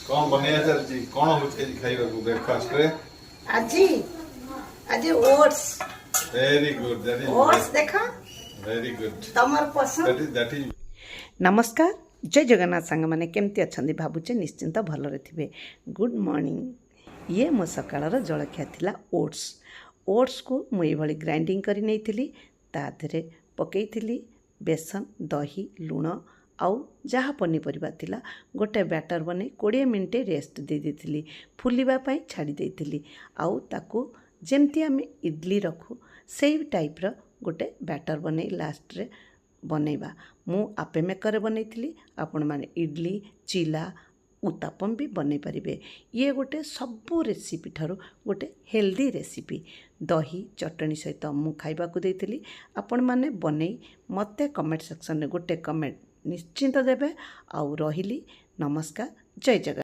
कौन बनिया चलची कौन होचे खाइबा को ब्रेकफास्ट रे আজি আজি oats very good that is oats देखा वेरी गुड तमर पसंद दैट इज नमस्कार जय जगन्नाथ सांग मैंने केमती अच्छा भावुचे निश्चिंत भलरे थे गुड मॉर्निंग ये मो सकाळर जलखिया थिला ओट्स ओट्स को मुई ग्राइंडिंग करी नहीं ताधे पकई बेसन दही लुण आउ जहाँ पनीपरिया थिला गोटे बैटर बने 20 मिनट रेस्ट दे देती फुलवाई छाड़ी देती आउ ताकू जेमती आम इडली रखू से टाइप्र गोटे बैटर बने लास्ट रे बनैबा मु आपे मेकर बनई आपण माने इडली चिला उत्तापम भी बनै पारिबे। ये गोटे सबू रेसिपी ठारू गोटे हेल्दी रेसिपी दही चटनी सहित मु खाइबा को देइतिली आपण माने बनै मते कमेंट सेक्शन रे गोटे कमेंट निश्चिंत देबे। आउ रहिली नमस्कार जय जगन्नाथ।